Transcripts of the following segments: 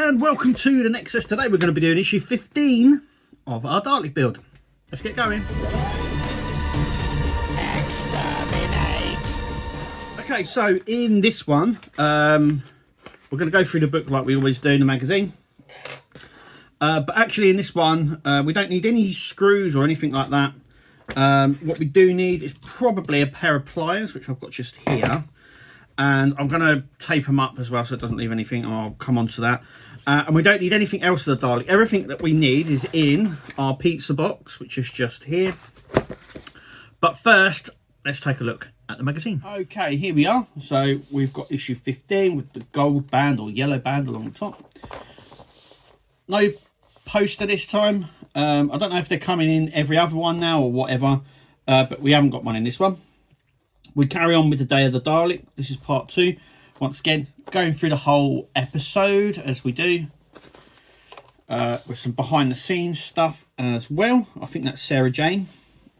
and welcome to the Nexus. Today we're going to be doing issue 15 of our Dalek build. Let's get going. Exterminate. Okay, so in this one, we're going to go through the book like we always do in the magazine. But actually in this one, we don't need any screws or anything like that. What we do need is probably a pair of pliers, which I've got just here. And I'm going to tape them up as well so it doesn't leave anything. I'll come on to that. And we don't need anything else of the Dalek. Everything that we need is in our pizza box, which is just here. But first, let's take a look at the magazine. Okay, here we are. So we've got issue 15 with the gold band or yellow band along the top. No poster this time. I don't know if they're coming in every other one now or whatever. But we haven't got one in this one. We carry on with the Day of the Dalek. This is part 2. Once again, going through the whole episode as we do. With some behind the scenes stuff as well. I think that's Sarah Jane.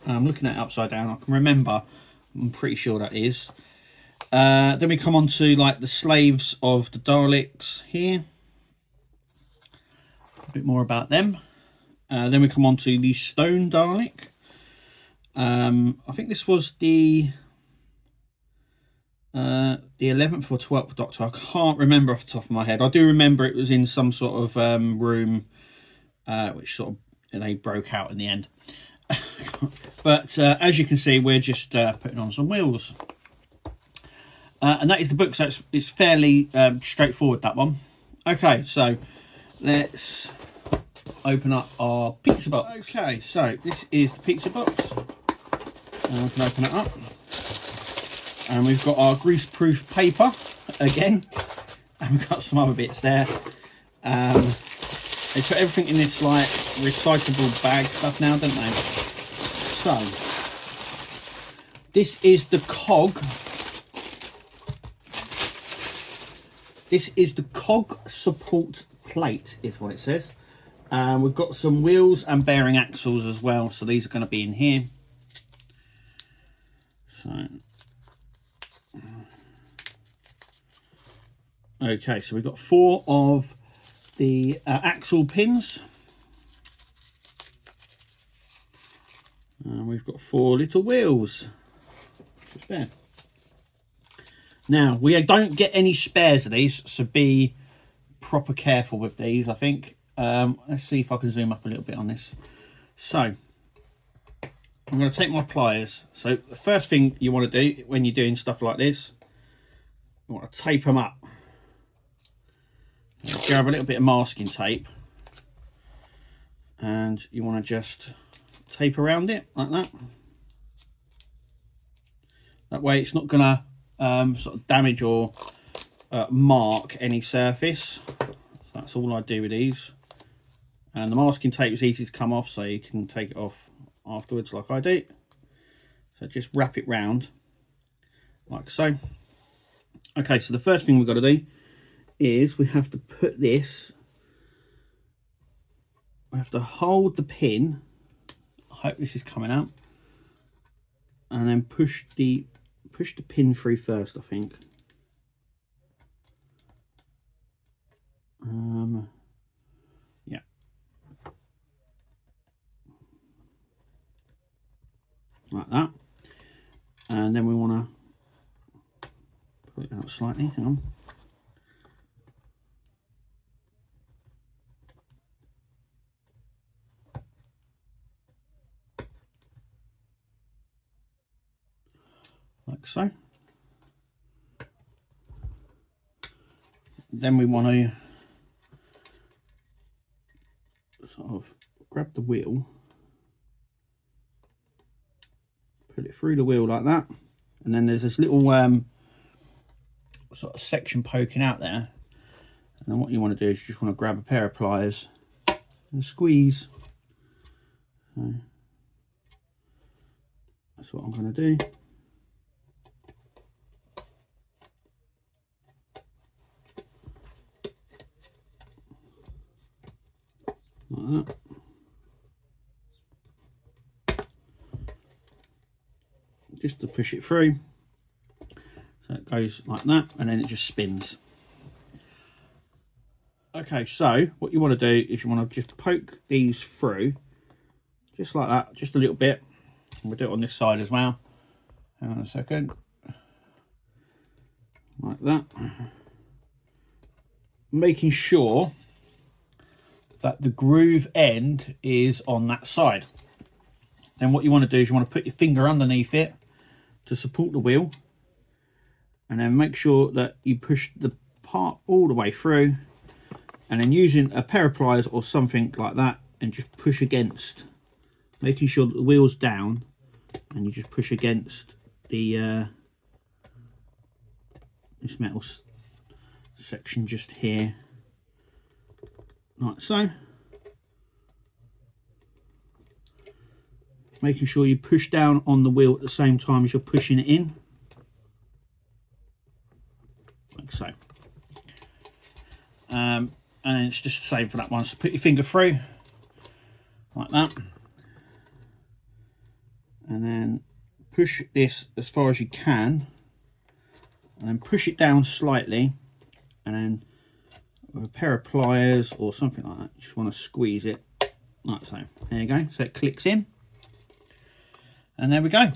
I'm looking at it upside down. I can remember. I'm pretty sure that is. Then we come on to like the slaves of the Daleks here. A bit more about them. Then we come on to the Stone Dalek. I think this was the 11th or 12th Doctor. I can't remember off the top of my head. I do remember it was in some sort of room which sort of they broke out in the end. But as you can see, we're just putting on some wheels. And that is the book, so it's fairly straightforward, that one. Okay, so let's open up our pizza box. Okay, so this is the pizza box. And we can open it up. And we've got our grease-proof paper again, and we've got some other bits there. They put everything in this like recyclable bag stuff now, don't they? So this is the cog. This is the cog support plate, is what it says. We've got some wheels and bearing axles as well, so these are going to be in here. So. Okay, so we've got 4 of the axle pins. And we've got 4 little wheels. Just there. Now, we don't get any spares of these, so be proper careful with these, I think. Let's see if I can zoom up a little bit on this. So, I'm going to take my pliers. So, the first thing you want to do when you're doing stuff like this, you want to tape them up. Grab a little bit of masking tape and you want to just tape around it like that. That way it's not going to sort of damage or mark any surface. So that's all I do with these. And the masking tape is easy to come off, so you can take it off afterwards like I do. So just wrap it round like so. Okay, so the first thing we've got to do is we have to put this, we have to hold the pin, I hope this is coming out, and then push the pin through first, I think. Yeah. Like that. And then we want to put it out slightly, hang on. Like so. Then we want to sort of grab the wheel, put it through the wheel like that, and then there's this little sort of section poking out there, and then what you want to do is you just want to grab a pair of pliers and squeeze. So that's what I'm going to do. Like that. Just to push it through. So it goes like that, and then it just spins. Okay, so what you want to do is you want to just poke these through, just like that, just a little bit. And we'll do it on this side as well. Hang on a second. Like that. Making sure that the groove end is on that side. Then what you want to do is you want to put your finger underneath it to support the wheel, and then make sure that you push the part all the way through, and then using a pair of pliers or something like that and just push against, making sure that the wheel's down, and you just push against the this metal section just here, like so. Making sure you push down on the wheel at the same time as you're pushing it in, like so. And then it's just the same for that one. So put your finger through, like that, and then push this as far as you can, and then push it down slightly, and then with a pair of pliers or something like that, you just want to squeeze it like so. There you go. So it clicks in. And there we go.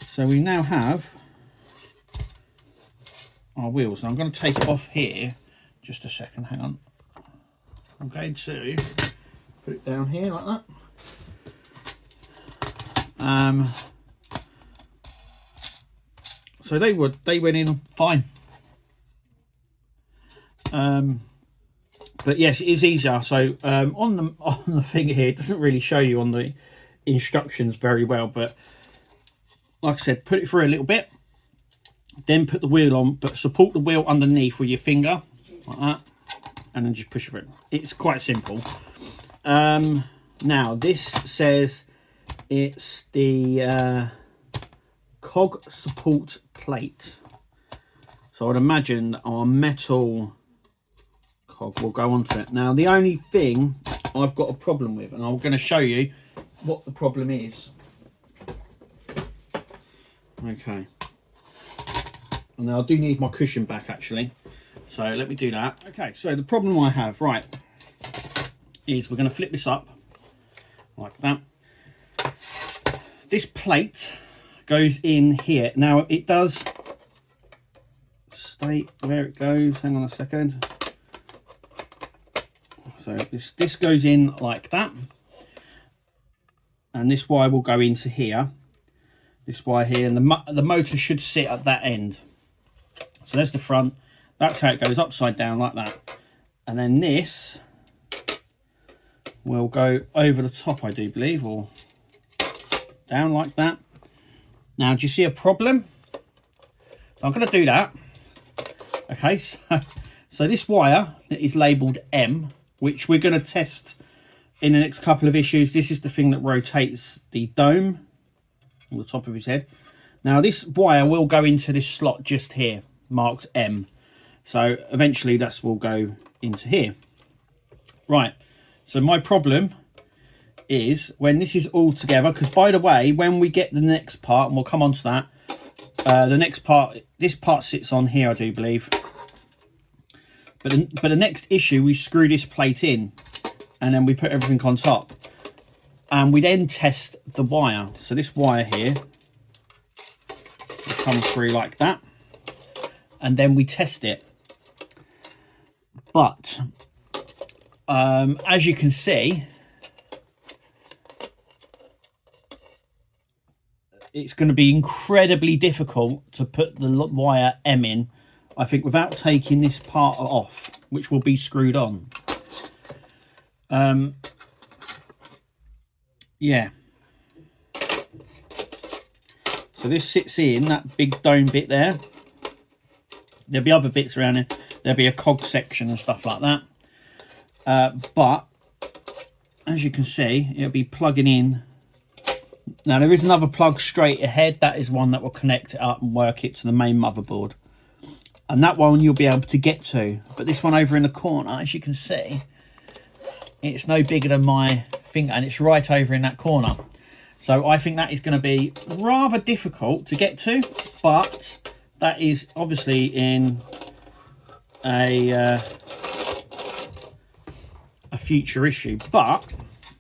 So we now have our wheels. And I'm going to take it off here. Just a second, hang on. I'm going to put it down here like that. So they went in fine. But yes, it is easier. So on the thing here, it doesn't really show you on the instructions very well, but like I said, put it through a little bit, then put the wheel on, but support the wheel underneath with your finger like that, and then just push it through. It's quite simple. Now this says it's the cog support plate, so I'd imagine our metal cog will go onto it. Now the only thing I've got a problem with, and I'm going to show you what the problem is. Okay, now I do need my cushion back actually, so let me do that. Okay, so the problem I have, right, is we're going to flip this up like that. This plate goes in here. Now it does state where it goes, hang on a second. So this goes in like that, and this wire will go into here, this wire here, and the motor should sit at that end. So there's the front, that's how it goes upside down like that, and then this will go over the top, I do believe, or down like that. Now do you see a problem? So I'm going to do that. Okay, so this wire is labelled M, which we're going to test in the next couple of issues. This is the thing that rotates the dome on the top of his head. Now this wire will go into this slot just here, marked M. So eventually that will go into here. Right, so my problem is when this is all together, because by the way, when we get the next part, and we'll come on to that, the next part, this part sits on here, I do believe. But the next issue, we screw this plate in, and then we put everything on top, and we then test the wire. So this wire here will come through like that, and then we test it. But as you can see, it's going to be incredibly difficult to put the wire M in, I think, without taking this part off, which will be screwed on. Yeah. So this sits in that big dome bit there. There'll be other bits around it. There'll be a cog section and stuff like that. But as you can see, it'll be plugging in. Now there is another plug straight ahead. That is one that will connect it up and work it to the main motherboard. And that one you'll be able to get to. But this one over in the corner, as you can see, it's no bigger than my finger, and it's right over in that corner. So I think that is going to be rather difficult to get to, but that is obviously in a future issue, but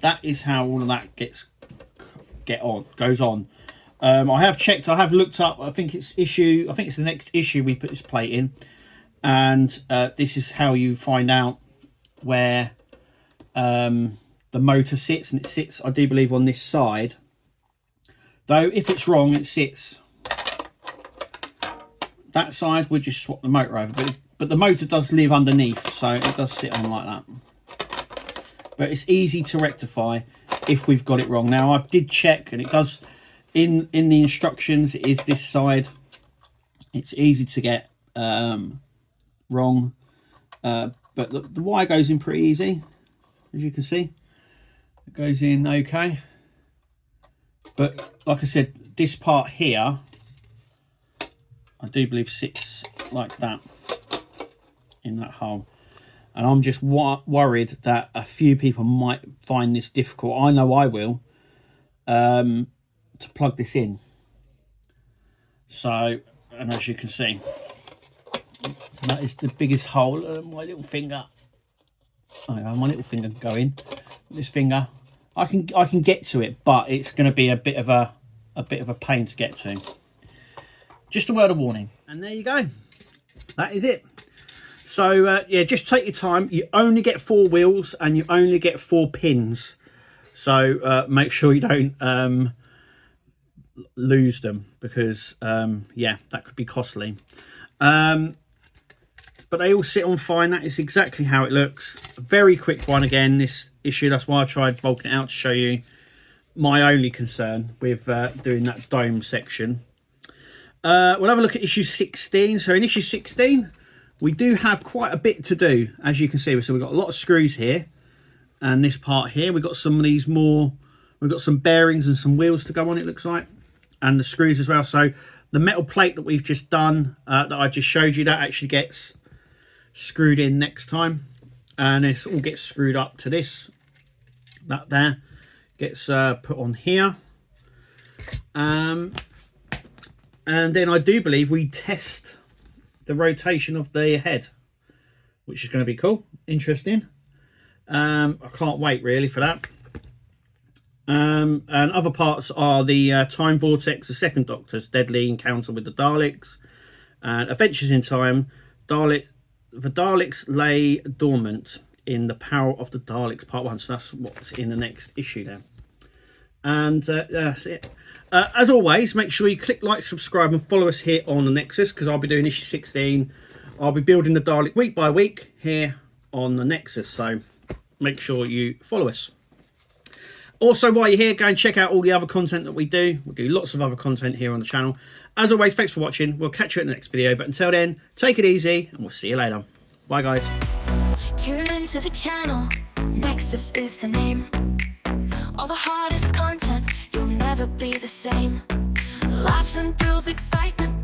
that is how all of that goes on. I have checked, I have looked up, I think it's the next issue we put this plate in, and this is how you find out where the motor sits, and it sits, I do believe, on this side, though if it's wrong it sits that side. We'll just swap the motor over, but the motor does live underneath, so it does sit on like that. But it's easy to rectify if we've got it wrong. Now I did check, and it does in the instructions, it is this side. It's easy to get wrong, but the wire goes in pretty easy, as you can see. It goes in okay, but like I said, this part here I do believe sits like that in that hole. And I'm just worried that a few people might find this difficult. I know I will, to plug this in. So, and as you can see, that is the biggest hole. My little finger. My little finger can go in. This finger, I can get to it, but it's going to be a bit of a pain to get to. Just a word of warning. And there you go. That is it. So yeah, just take your time. You only get 4 wheels and you only get 4 pins. So make sure you don't lose them, because yeah, that could be costly. But they all sit on fine. That is exactly how it looks. A very quick one again, this issue. That's why I tried bulking it out to show you my only concern with doing that dome section. We'll have a look at issue 16. So in issue 16, we do have quite a bit to do, as you can see. So we've got a lot of screws here, and this part here, we've got some of these more, we've got some bearings and some wheels to go on, it looks like, and the screws as well. So the metal plate that we've just done, that I've just showed you, that actually gets screwed in next time, and this all gets screwed up to this. That there gets put on here. And then I do believe we test the rotation of the head, which is going to be cool, interesting. I can't wait really for that. And other parts are the Time Vortex, the Second Doctor's Deadly Encounter with the Daleks, and Adventures in Time. The Daleks lay dormant in the Power of the Daleks Part 1. So that's what's in the next issue there. And that's it. As always, make sure you click like, subscribe and follow us here on the Nexus, because I'll be doing issue 16. I'll be building the Dalek week by week here on the Nexus, so make sure you follow us. Also, while you're here, go and check out all the other content that we do. We do lots of other content here on the channel. As always, thanks for watching. We'll catch you in the next video, but until then, take it easy and we'll see you later. Bye guys. Tune into the channel, Nexus is the name. All the hardest content, you'll never be the same. Laughs and thrills, excitement,